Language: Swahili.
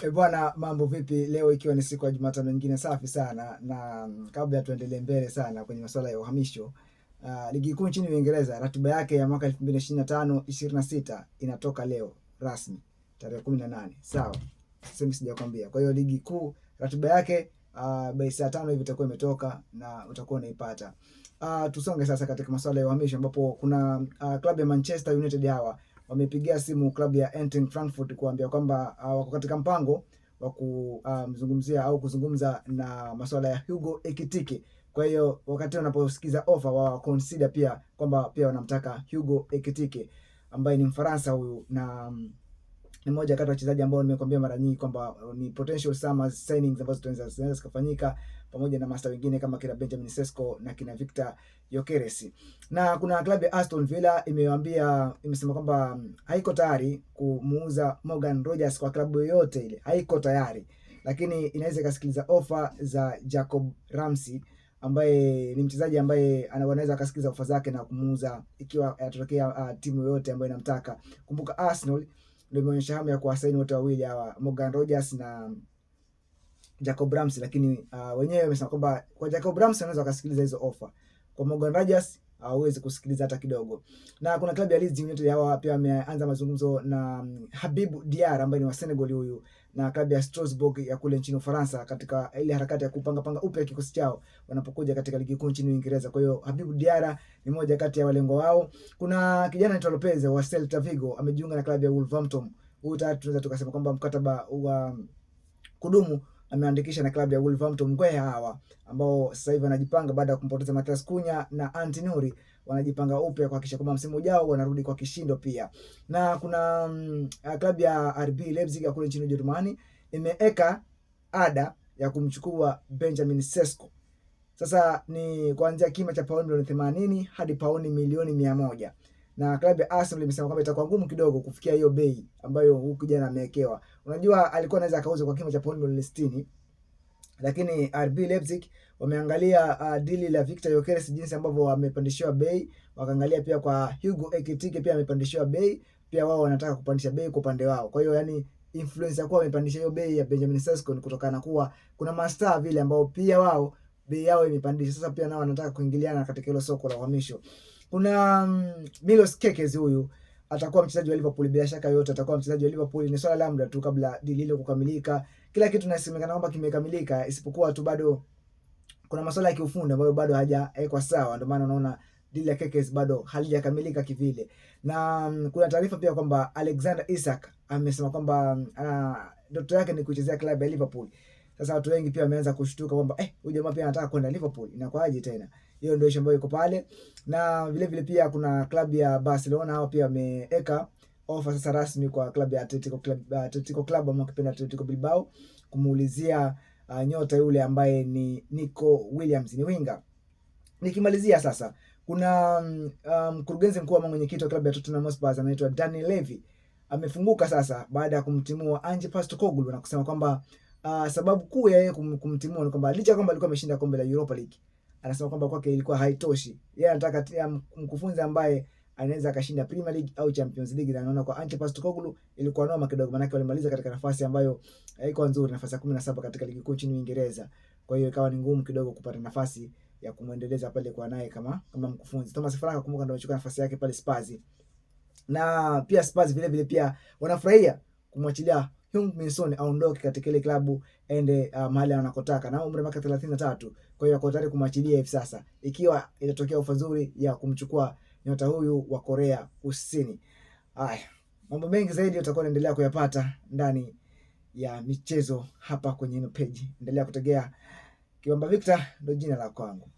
Bwana, mambo vipi? Leo ikiwa ni siku ya Jumatano nyingine safi sana, na kabla tuendelee mbele sana kwenye masuala ya uhamisho, ligi kuu nchini Uingereza ratiba yake ya mwaka 2025-26 inatoka leo rasmi tarehe 18. Sawa, sasa sijakwambia. Kwa hiyo ligi kuu ratiba yake by saa 5 hivi itakuwa imetoka na utakuwa unaipata. Tusonge sasa katika masuala ya uhamisho, ambapo kuna klabu ya Manchester United hawa wamepigia simu klabu ya Eintracht Frankfurt kuambia kwamba wako katika mpango wa kumzungumzia au kuzungumza na masuala ya Hugo Ekitike. Kwa hiyo wakati wanaposikiza offer wa consider pia kwamba pia wanamtaka Hugo Ekitike ambaye ni Mfaransa huyu, na ni mmoja kati ya wachezaji ambao nimekwambia mara nyingi kwamba ni potential summer signings ambazo zinaweza zikafanyika, pamoja na master wengine kama kina Benjamin Sesko na kina Victor Gyökeres. Na kuna klabu ya Aston Villa imesema kwamba haiko tayari kumuuza Morgan Rogers kwa klabu yoyote ile, haiko tayari, lakini inaweza ikasikiliza ofa za Jacob Ramsey ambaye ni mchezaji ambaye anaweza akasikiliza ofa zake na kumuuza ikiwa atatokea timu yoyote ambayo inamtaka. Kumbuka Arsenal ndio imeonyesha hamu ya kuwasaini wote wawili hawa, Morgan Rogers na Jacob Ramsey, lakini wenyewe wamesema kwamba kwa Jacob Ramsey anaweza kusikiliza hizo offer, kwa Morgan Rogers hawezi kusikiliza hata kidogo. Na kuna klabu ya Leeds United hawa pia wameanza mazungumzo na Habib Diarra ambaye ni wa Senegal huyu, na klabu ya Strasbourg ya kule nchini Ufaransa, katika ile harakati ya kupanga upya kikosi chao wanapokuja katika ligi kuu nchini Uingereza. Kwa hiyo Habib Diarra ni moja kati ya walengo wao. Kuna kijana anaitwa Lopez wa Celta Vigo amejiunga na klabu ya Wolverhampton. Huyu tunaweza tukasema kwamba mkataba wa kudumu ameandikisha na klabu ya Wolverhampton. Ngwea hawa ambao sasa hivi wanajipanga baada ya kumpoteza Matheus Cunha na Anti Nuri, wanajipanga upya kuhakikisha kwamba msimu ujao wanarudi kwa kishindo pia. Na kuna klabu ya RB Leipzig ya kule nchini Ujerumani imeeka ada ya kumchukua Benjamin Sesko. Sasa ni kuanzia kima cha pauni milioni 80 hadi pauni milioni 100. Na klabu ya Arsenal imesema kwamba itakuwa ngumu kidogo kufikia hiyo bei ambayo huyu kijana amewekewa. Unajua alikuwa anaweza akauza kwa kima cha pauni milioni 60, lakini RB Leipzig wameangalia dili la Victor Gyökeres jinsi ambavyo wamepandishiwa bei, wakaangalia pia kwa Hugo Ekitike pia amepandishiwa bei, pia wao wanataka kupandisha bei kwa upande wao. Kwa hiyo yani influence ya kuwa wamepandisha hiyo bei ya Benjamin Sesko ni kutokana na kuwa kuna mastaa vile ambao pia wao bei yao imepandisha. Sasa pia nao wanataka kuingiliana katika hilo soko la uhamisho. Kuna Milos Kekes, huyu atakuwa mchezaji wa Liverpool, bila shaka yote atakuwa mchezaji wa Liverpool. Ni swala la muda tu kabla dili hilo kukamilika. Kila kitu nasemekana kwamba kimekamilika, isipokuwa tu bado kuna masuala ya kiufundi ambayo bado hajaekwa sawa. Ndio maana unaona dili ya Kekes bado halijakamilika kivile. Na kuna taarifa pia kwamba Alexander Isak amesema kwamba ndoto yake ni kuchezea klabu ya Liverpool. Sasa watu wengi pia wameanza kushtuka kwamba huyu jamaa pia anataka kwenda Liverpool, inakuaje tena? Hiyo ndio issue ambayo iko pale. Na vile vile pia kuna klabu ya Barcelona hao pia wameeka offer sasa rasmi kwa klabu ya Atletico Club ama kipenda Atletico Bilbao kumuulizia nyota yule ambaye ni Nico Williams, ni winga. Nikimalizia sasa, kuna mkurugenzi mkuu ama mwenyekiti wa klabu ya Tottenham Hotspur anaitwa Daniel Levy amefunguka sasa baada ya kumtimua Ange Postecoglou na kusema kwamba sababu kuu ya yeye kumtimua ni kwamba licha kwamba alikuwa ameshinda kombe la Europa League, anasema kwamba kwake ilikuwa haitoshi. Yeye anataka mkufunzi ambaye anaweza akashinda Premier League au Champions League, na anaona kwa Ange Postecoglou ilikuwa noma kidogo, maana walimaliza katika nafasi ambayo haikuwa nzuri, nafasi ya 17 katika ligi kuu nchini Uingereza. Kwa hiyo ikawa ni ngumu kidogo kupata nafasi ya kumuendeleza pale kwa naye kama mkufunzi. Thomas Frank, kumbuka, ndio anachukua nafasi yake pale Spurs. Na pia Spurs vile vile pia wanafurahia kumwachilia Heung-min Son aondoke katika ile klabu ende mahali anakotaka, na umri wake 33. Kwa hiyo ako tayari kumwachilia hivi sasa ikiwa itatokea ofa nzuri ya kumchukua nyota huyu wa Korea Kusini. Haya, mambo mengi zaidi utakuwa unaendelea kuyapata ndani ya michezo hapa kwenye page. Endelea kutegea. Kiwamba Victor ndio jina la kwangu.